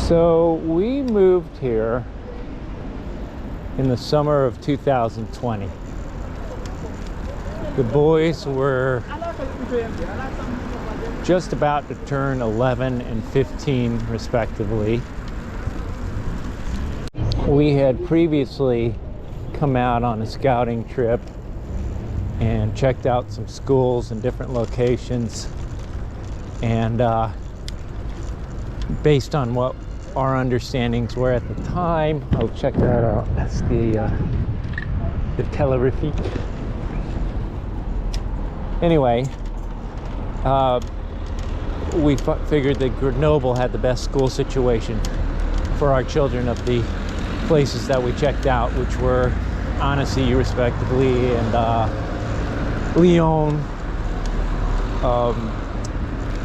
So we moved here in the summer of 2020. The boys were just about to turn 11 and 15 respectively. We had previously come out on a scouting trip and checked out some schools in different locations, and based on what our understandings were at the time, I'll check that out. That's the Telerifique. Anyway, we figured that Grenoble had the best school situation for our children of the places that we checked out, which were Annecy respectively and Lyon,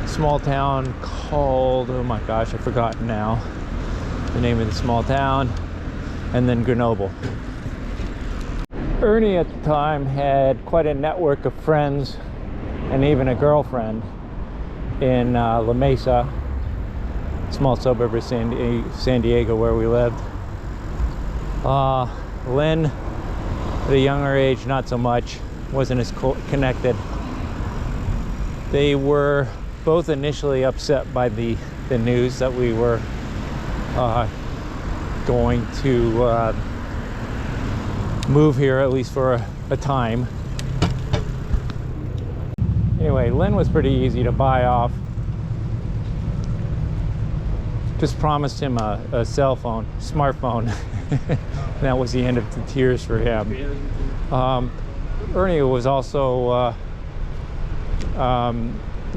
small town called, oh my gosh, I've forgotten now the name of the small town, and then Grenoble. Ernie at the time had quite a network of friends and even a girlfriend in La Mesa, small suburb of San Diego where we lived. Lynn, at a younger age, not so much, wasn't as connected. They were both initially upset by the news that we were going to move here, at least for a time. Anyway, Lynn was pretty easy to buy off. Just promised him a cell phone, smartphone. That was the end of the tears for him. Ernie was also,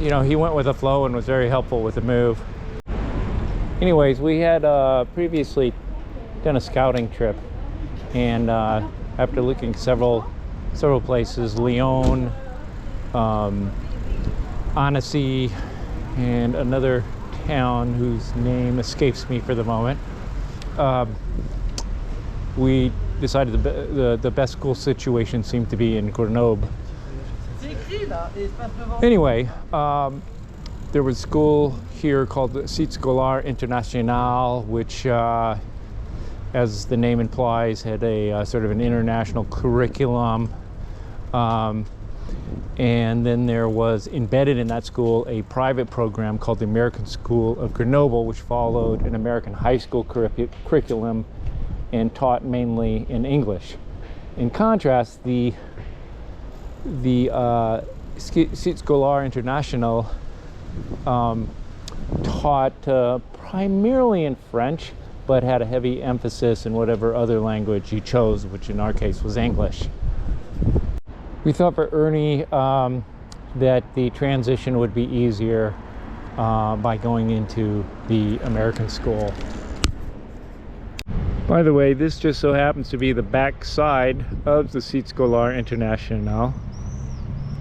you know, he went with the flow and was very helpful with the move. Anyways, we had previously done a scouting trip, and after looking several places, Lyon, Annecy, and another town whose name escapes me for the moment, we decided the best school situation seemed to be in Grenoble. Anyway, there was a school here called the Site Scolaire International, which, as the name implies, had a sort of an international curriculum. And then there was embedded in that school a private program called the American School of Grenoble, which followed an American high school curriculum and taught mainly in English. In contrast, the Site Scolaire International taught primarily in French, but had a heavy emphasis in whatever other language you chose, which in our case was English. We thought for Ernie that the transition would be easier by going into the American school. By the way, this just so happens to be the back side of the Site Scolaire International.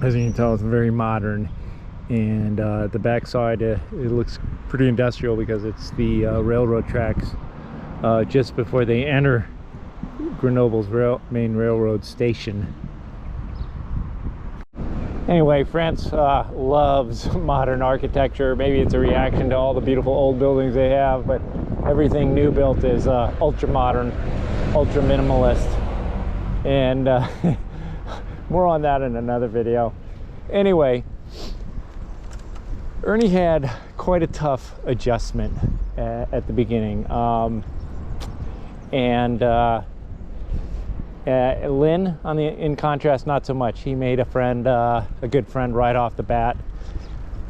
As you can tell, it's very modern, and the back side it looks pretty industrial because it's the railroad tracks just before they enter Grenoble's main railroad station. Anyway, France loves modern architecture. Maybe it's a reaction to all the beautiful old buildings they have, but everything new built is ultra modern, ultra minimalist, and more on that in another video. Anyway, Ernie had quite a tough adjustment at the beginning, Lynn, in contrast, not so much. He made a friend, a good friend right off the bat,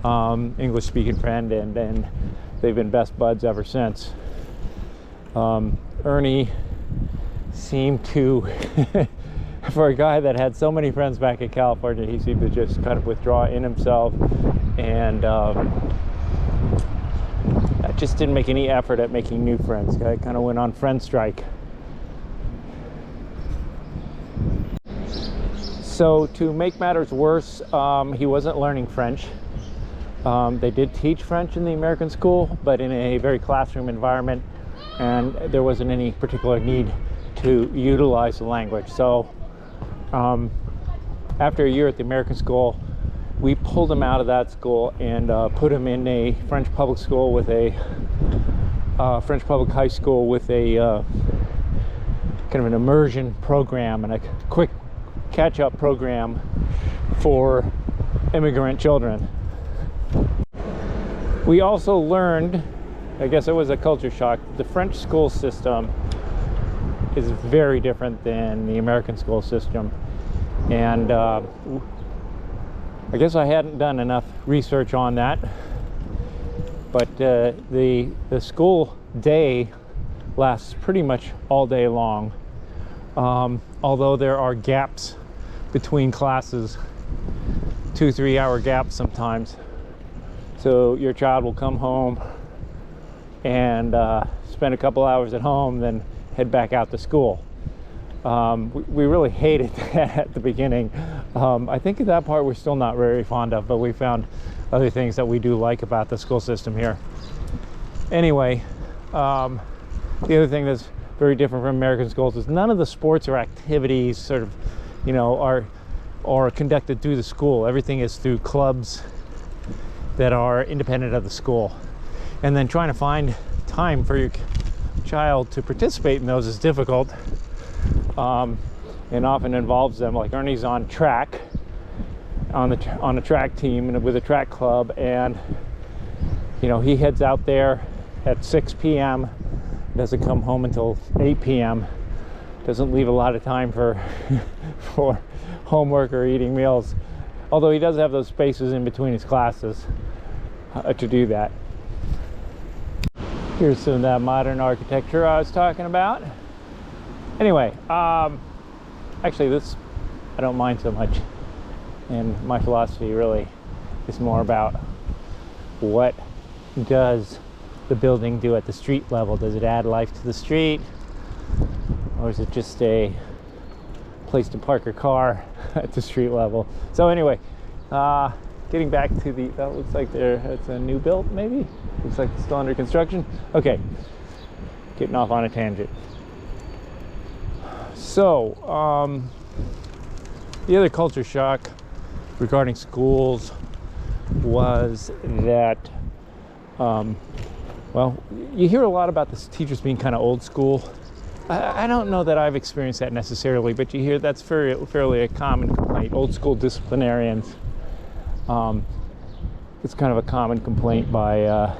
English-speaking friend, and they've been best buds ever since. Ernie seemed to, for a guy that had so many friends back in California, he seemed to just kind of withdraw in himself, and just didn't make any effort at making new friends. Guy kind of went on friend strike. So to make matters worse, he wasn't learning French. They did teach French in the American school, but in a very classroom environment, and there wasn't any particular need to utilize the language. So after a year at the American school, we pulled him out of that school and put him in a French public school with a French public high school with a kind of an immersion program and a quick catch-up program for immigrant children. We also learned, I guess it was a culture shock, the French school system is very different than the American school system. And I guess I hadn't done enough research on that. But the school day lasts pretty much all day long. Although there are gaps between classes, 2-3 hour gaps sometimes. So your child will come home and spend a couple hours at home, then head back out to school. We really hated that at the beginning. I think that part we're still not very fond of, but we found other things that we do like about the school system here. Anyway, the other thing that's very different from American schools is none of the sports or activities sort of, are conducted through the school. Everything is through clubs that are independent of the school. And then trying to find time for your child to participate in those is difficult, and often involves them. Like Ernie's on track, on a track team and with a track club, and he heads out there at 6 p.m. doesn't come home until 8 p.m. doesn't leave a lot of time for for homework or eating meals, although he does have those spaces in between his classes to do that. Here's some of that modern architecture I was talking about. Anyway, actually this I don't mind so much, and my philosophy really is more about what does the building do at the street level. Does it add life to the street, or is it just a place to park your car at the street level? So anyway, getting back to that looks like it's a new build, maybe? Looks like it's still under construction. Okay, getting off on a tangent. So, the other culture shock regarding schools was that, well, you hear a lot about the teachers being kind of old school. I don't know that I've experienced that necessarily, but you hear that's fairly a common complaint. Old school disciplinarians. It's kind of a common complaint by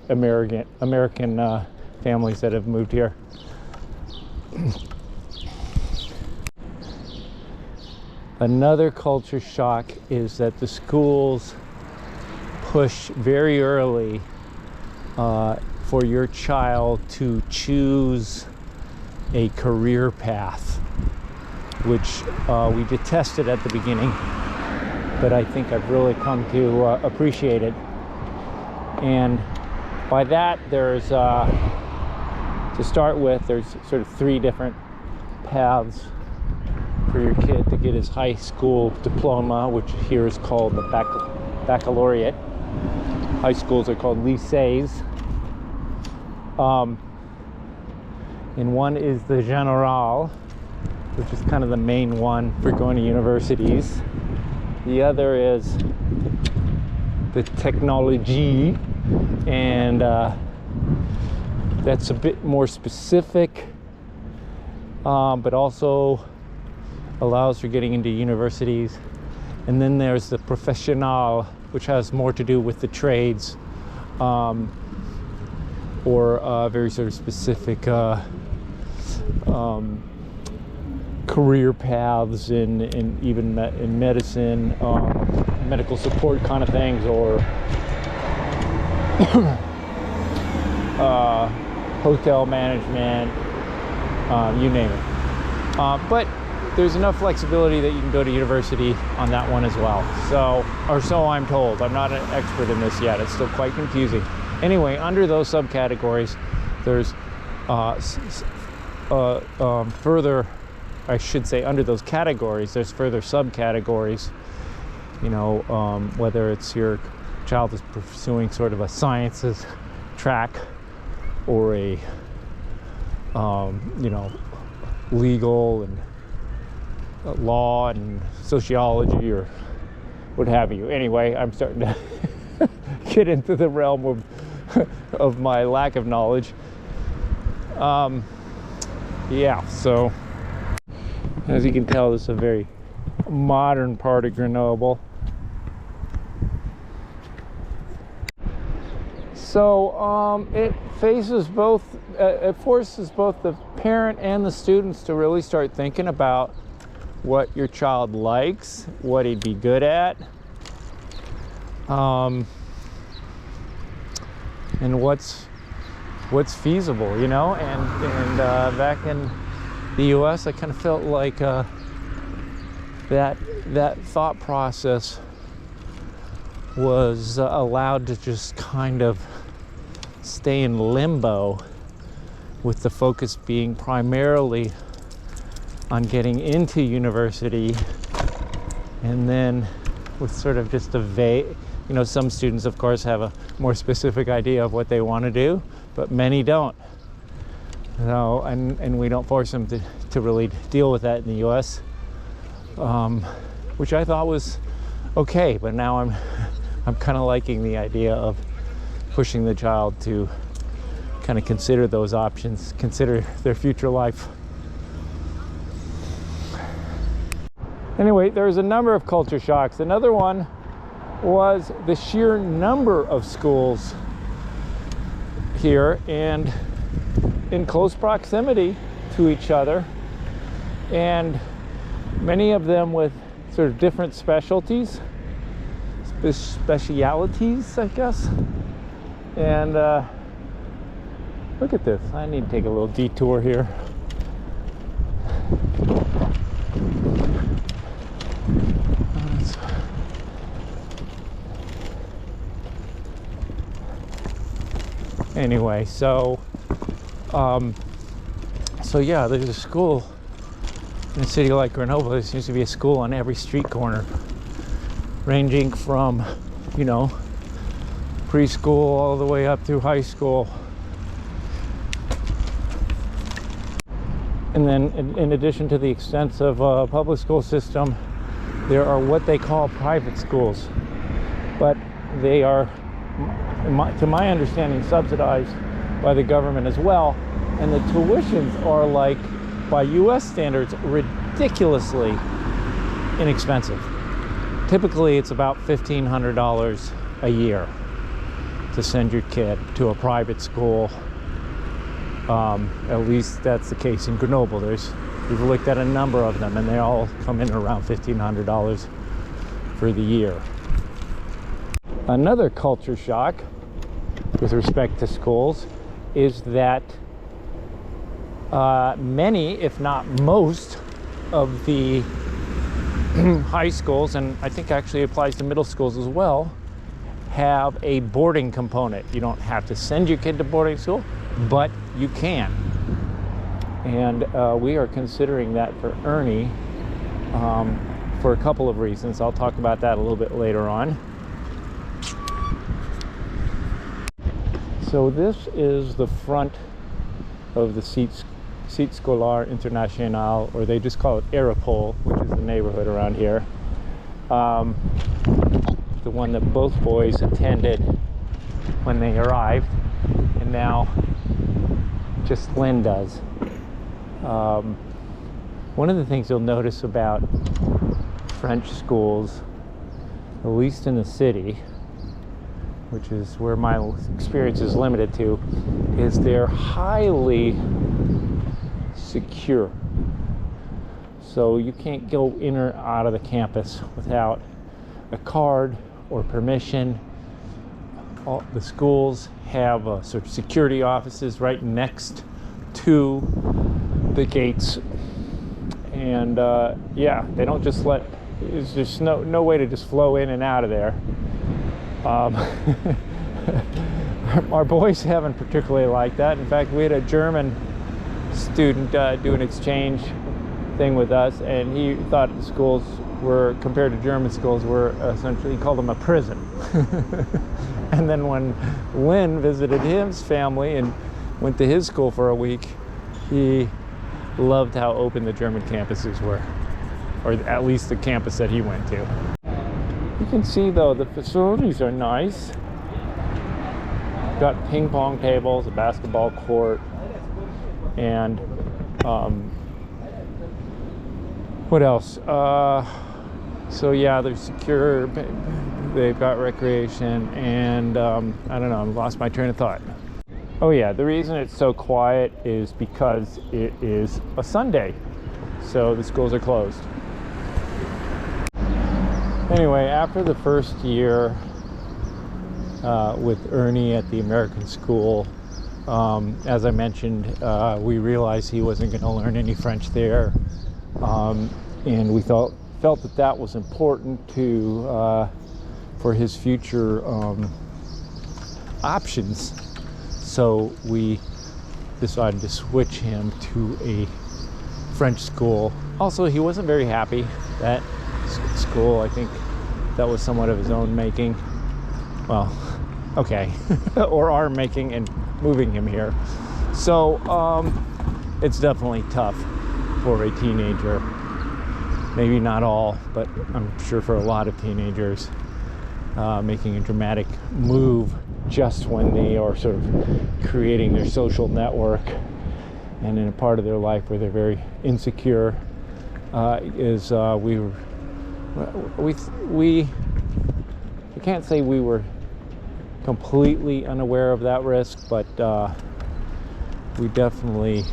American families that have moved here. Another culture shock is that the schools push very early for your child to choose a career path, which we detested at the beginning, but I think I've really come to appreciate it. And by that, there's to start with, there's sort of 3 different paths for your kid to get his high school diploma, which here is called the Baccalaureate. High schools are called lycees. And one is the general, which is kind of the main one for going to universities. The other is the technology, and that's a bit more specific, but also allows for getting into universities. And then there's the professional, which has more to do with the trades, or very sort of specific career paths in even in medicine, medical support kind of things, or hotel management, you name it. But there's enough flexibility that you can go to university on that one as well. So I'm told. I'm not an expert in this yet. It's still quite confusing. Anyway, under those subcategories, there's further, I should say, under those categories, there's further subcategories. Whether it's your child is pursuing sort of a sciences track, or a legal and law and sociology, or what have you. Anyway, I'm starting to get into the realm of of my lack of knowledge. Yeah, so as you can tell, this is a very modern part of Grenoble. So it faces both, it forces both the parent and the students to really start thinking about what your child likes, what he'd be good at, and what's feasible, you know. And back in the US, I kind of felt like that thought process was allowed to just kind of stay in limbo, with the focus being primarily on getting into university, and then with sort of just a vague, you know, some students of course have a more specific idea of what they want to do, but many don't. So, and we don't force them to really deal with that in the US, which I thought was okay, but now I'm kind of liking the idea of pushing the child to kind of consider those options, consider their future life. Anyway, there's a number of culture shocks. Another one was the sheer number of schools here and in close proximity to each other, and many of them with sort of different specialties, specialities, I guess. And look at this. I need to take a little detour here. Anyway, so yeah, there's a school in a city like Grenoble. There seems to be a school on every street corner, ranging from, you know, preschool all the way up through high school. And then in addition to the extensive public school system, there are what they call private schools, but they are, to my understanding, subsidized by the government as well, and the tuitions are, like, by US standards, ridiculously inexpensive. Typically it's about $1,500 a year to send your kid to a private school. At least that's the case in Grenoble. We've looked at a number of them, and they all come in around $1,500 for the year. Another culture shock with respect to schools is that many, if not most, of the high schools, and I think actually applies to middle schools as well, have a boarding component. You don't have to send your kid to boarding school, but you can. And we are considering that for Ernie for a couple of reasons. I'll talk about that a little bit later on. So this is the front of the Site Scolaire Internationale, or they just call it Aéropole, which is the neighborhood around here. The one that both boys attended when they arrived, and now just Lynn does. One of the things you'll notice about French schools, at least in the city, which is where my experience is limited to, is they're highly secure. So you can't go in or out of the campus without a card or permission. All the schools have sort of security offices right next to the gates, and yeah, they don't just let, there's just no way to just flow in and out of there. Our boys haven't particularly liked that. In fact, we had a German student do an exchange thing with us, and he thought the schools were, compared to German schools, were essentially, he called them a prison. And then when Lynn visited his family and went to his school for a week, he loved how open the German campuses were, or at least the campus that he went to. You can see though, the facilities are nice. got ping pong tables, a basketball court, and what else? So yeah, they're secure. They've got recreation, and I don't know, I lost my train of thought. Oh yeah, the reason it's so quiet is because it is a Sunday, so the schools are closed. Anyway, after the first year with Ernie at the American school, as I mentioned, we realized he wasn't going to learn any French there, and we felt that was important to for his future options. So we decided to switch him to a French school. Also, he wasn't very happy at school. I think that was somewhat of his own making. Well, okay, or our making and moving him here. So it's definitely tough for a teenager. Maybe not all, but I'm sure for a lot of teenagers, making a dramatic move just when they are sort of creating their social network and in a part of their life where they're very insecure, we can't say we were completely unaware of that risk, but we definitely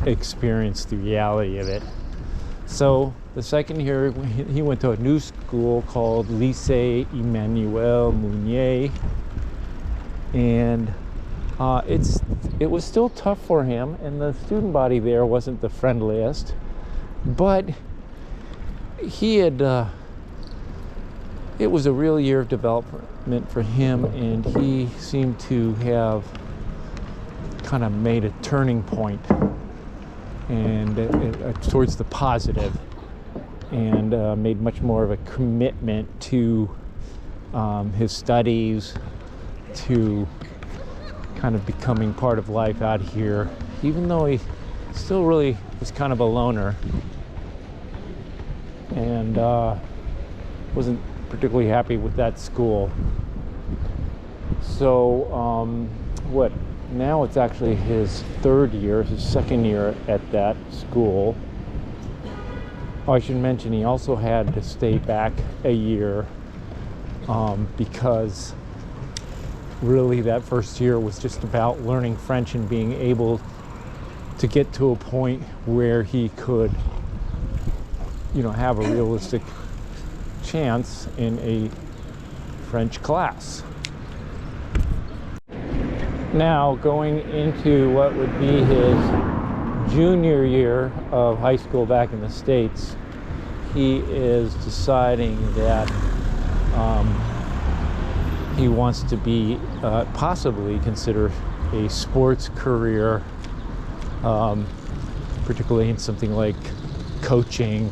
experienced the reality of it. So the second year, he went to a new school called Lycée Emmanuel Mounier, and it was still tough for him, and the student body there wasn't the friendliest, but he had it was a real year of development for him, and he seemed to have kind of made a turning point and towards the positive, and made much more of a commitment to his studies, to kind of becoming part of life out here, even though he still really was kind of a loner and wasn't particularly happy with that school. So now it's actually his third year, his second year at that school. Oh, I should mention he also had to stay back a year because really that first year was just about learning French and being able to get to a point where he could, have a realistic chance in a French class. Now, going into what would be his junior year of high school back in the States, he is deciding that he wants to be possibly consider a sports career, particularly in something like coaching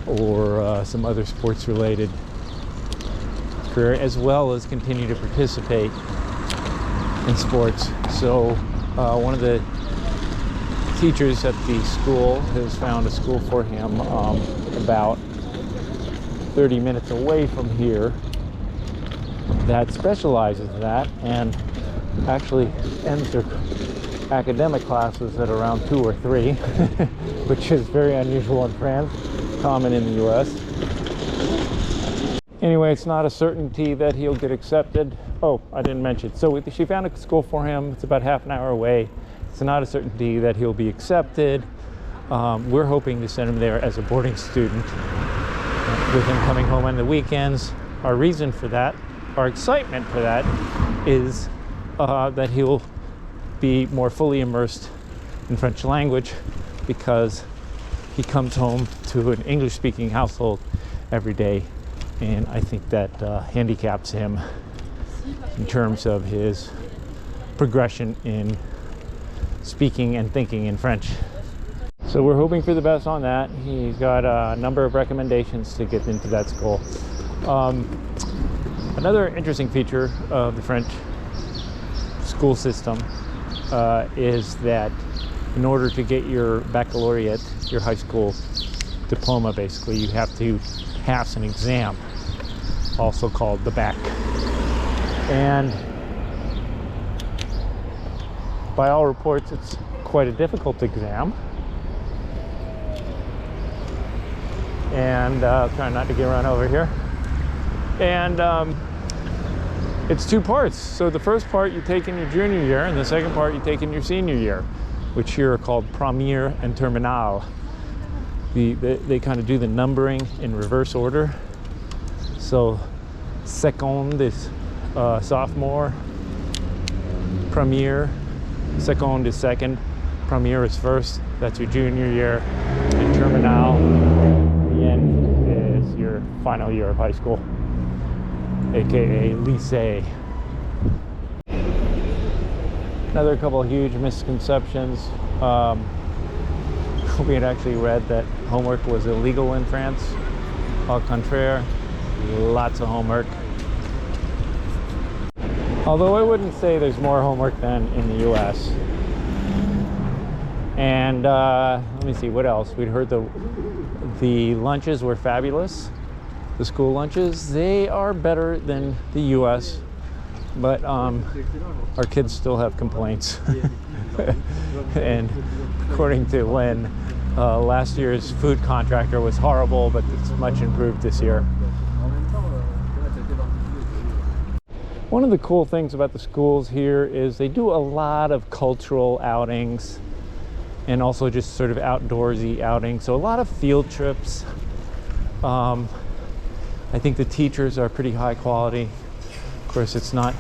or some other sports related career, as well as continue to participate in sports. So one of the teachers at the school has found a school for him about 30 minutes away from here that specializes in that, and actually ends their academic classes at around 2 or 3, which is very unusual in France, common in the US. Anyway, it's not a certainty that he'll get accepted. Oh, I didn't mention. So she found a school for him. It's about half an hour away. It's not a certainty that he'll be accepted. We're hoping to send him there as a boarding student, with him coming home on the weekends. Our reason for that, our excitement for that, is that he'll be more fully immersed in French language, because he comes home to an English-speaking household every day, and I think that handicaps him in terms of his progression in speaking and thinking in French. So we're hoping for the best on that. He's got a number of recommendations to get into that school. Another interesting feature of the French school system is that in order to get your baccalaureate, your high school diploma, basically, you have to pass an exam, also called the bac. And by all reports, it's quite a difficult exam. And trying not to get run over here. And it's two parts. So the first part you take in your junior year, and the second part you take in your senior year, which here are called première and terminale. They kind of do the numbering in reverse order. So seconde is sophomore, première, seconde is second, première is first, that's your junior year, and terminale, the end, is your final year of high school, aka lycée. Another couple of huge misconceptions. We had actually read that homework was illegal in France. Au contraire, lots of homework. Although I wouldn't say there's more homework than in the US. And let me see, what else? We'd heard the lunches were fabulous. The school lunches, they are better than the US, but our kids still have complaints. And according to Lynn, last year's food contractor was horrible, but it's much improved this year. One of the cool things about the schools here is they do a lot of cultural outings and also just sort of outdoorsy outings. So a lot of field trips. I think the teachers are pretty high quality. Of course, it's not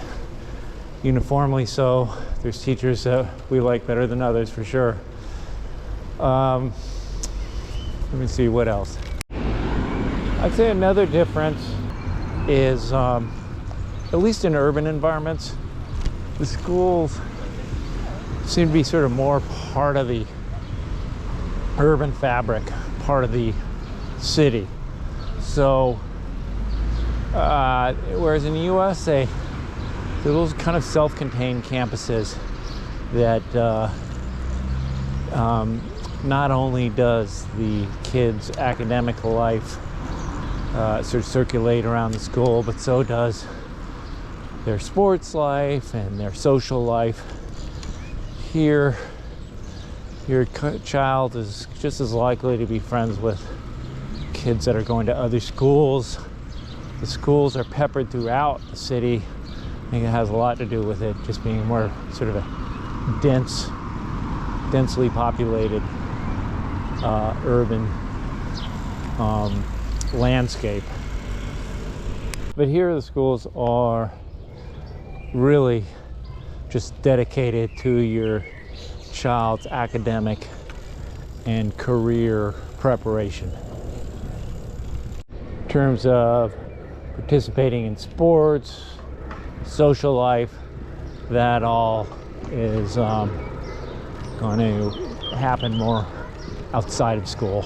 uniformly so. There's teachers that we like better than others for sure. Let me see what else. I'd say another difference is, at least in urban environments, the schools seem to be sort of more part of the urban fabric, part of the city. So, whereas in the US, they're those kind of self-contained campuses that not only does the kids' academic life sort of circulate around the school, but so does their sports life and their social life. Here, your child is just as likely to be friends with kids that are going to other schools. The schools are peppered throughout the city. I think it has a lot to do with it just being more sort of a densely populated urban landscape. But here the schools are really just dedicated to your child's academic and career preparation. In terms of participating in sports, social life, that all is going to happen more outside of school.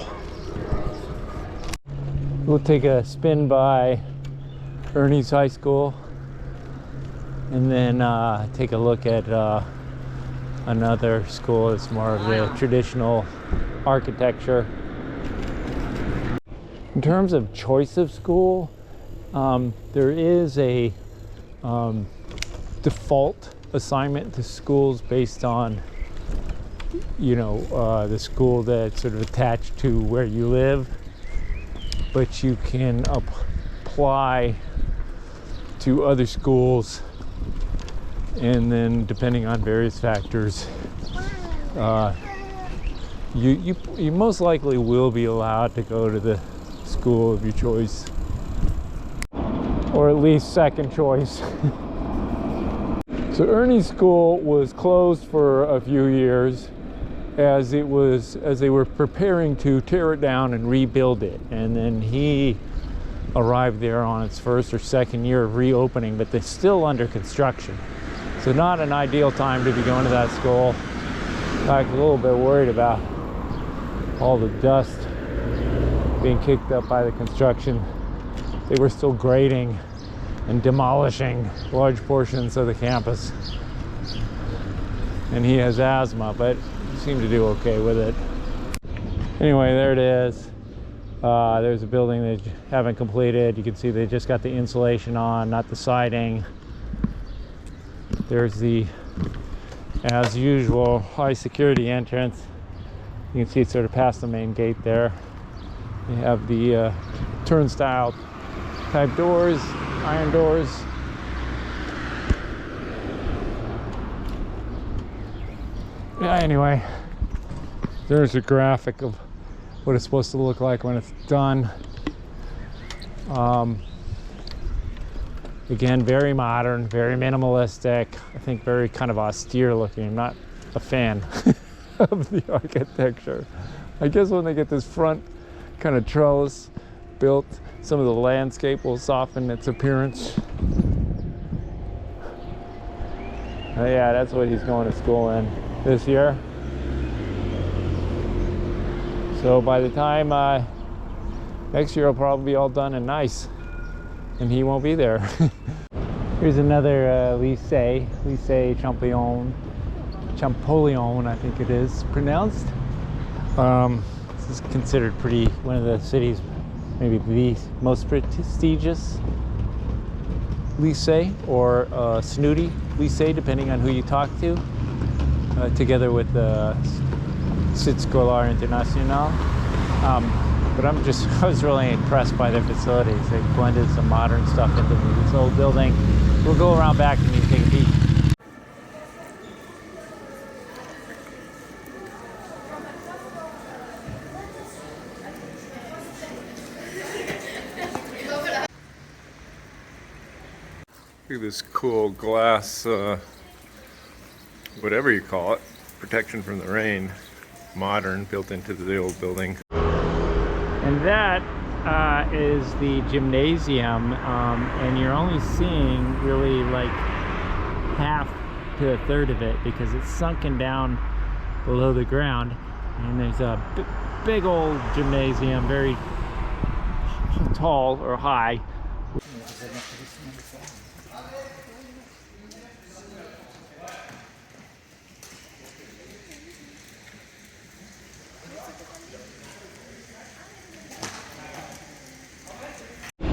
We'll take a spin by Ernie's High School and then take a look at another school that's more of the traditional architecture. In terms of choice of school, there is a default assignment to schools based on, the school that's sort of attached to where you live, but you can apply to other schools, and then depending on various factors, you most likely will be allowed to go to the school of your choice, or at least second choice. So Ernie's school was closed for a few years as they were preparing to tear it down and rebuild it, and then he arrived there on its first or second year of reopening, but they're still under construction. So not an ideal time to be going to that school. In fact, a little bit worried about all the dust being kicked up by the construction. They were still grading and demolishing large portions of the campus. And he has asthma, but seemed to do okay with it. Anyway, there it is. There's a building they haven't completed. You can see they just got the insulation on, not the siding. There's the As usual, high security entrance. You can see it's sort of past the main gate there. You have the turnstile type doors, iron doors. Yeah, anyway, there's a graphic of what it's supposed to look like when it's done. Again, very modern, very minimalistic. I think very kind of austere looking. I'm not a fan of the architecture. I guess when they get this front kind of trellis built, some of the landscape will soften its appearance. Yeah, that's what he's going to school in this year. So by the time next year, it'll probably be all done and nice, and he won't be there. Here's another lycée Champollion, I think it is pronounced. This is considered one of the city's, maybe the most prestigious lycée, or snooty lycée, depending on who you talk to, together with the Site Scolaire International. But I was really impressed by their facilities. They blended some modern stuff into this old building. We'll go around back and you can take a peek. Look at this cool glass, whatever you call it, protection from the rain, modern, built into the old building. And that is the gymnasium, and you're only seeing really like half to a third of it because it's sunken down below the ground, and there's a big old gymnasium, very tall or high.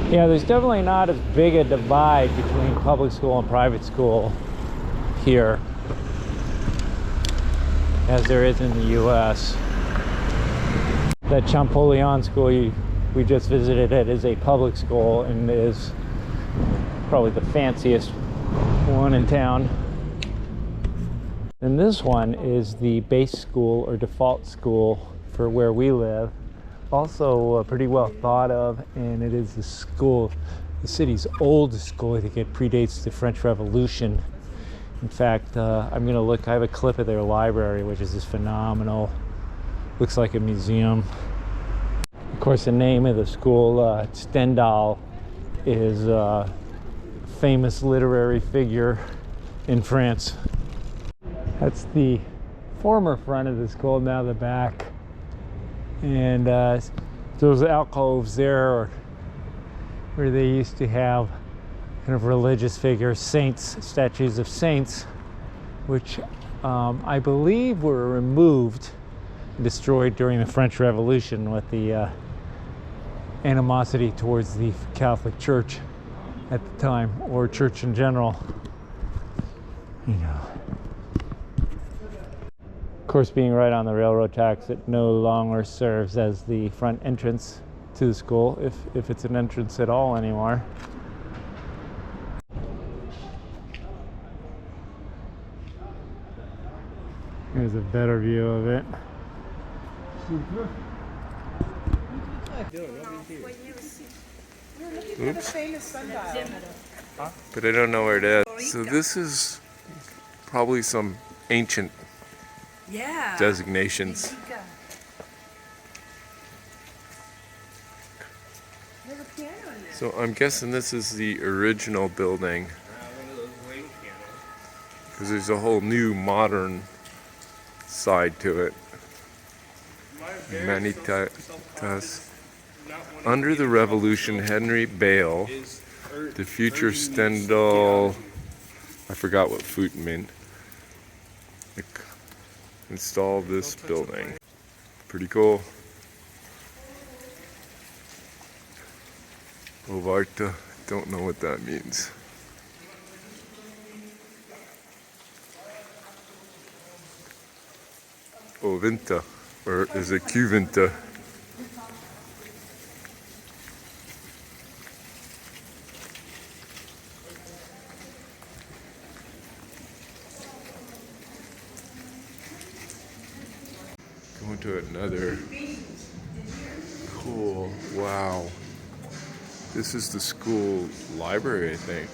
Yeah, there's definitely not as big a divide between public school and private school here as there is in the US. That Champollion school we just visited, it is a public school and is probably the fanciest one in town. And this one is the base school or default school for where we live. Also pretty well thought of, and it is the city's oldest school. I think it predates the French Revolution. In fact, I'm gonna look, I have a clip of their library, which is just phenomenal. Looks like a museum. Of course, the name of the school, Stendhal, is a famous literary figure in France. That's the former front of the school, now the back. And those alcoves there where they used to have kind of religious figures, saints, statues of saints, which I believe were removed and destroyed during the French Revolution with the animosity towards the Catholic Church at the time, or church in general. You know. Of course, being right on the railroad tracks, it no longer serves as the front entrance to the school, if it's an entrance at all anymore. Here's a better view of it. Oops. But I don't know where it is. So this is probably some ancient designations. So I'm guessing this is the original building, because there's a whole new modern side to it. Manitas. Under the Revolution, Henry Bale, the future Stendhal, I forgot what foot meant, installed this building. Pretty cool. Ovarta, don't know what that means. Ovinta, or is it Cuvinta? Going to another cool, wow. This is the school library, I think.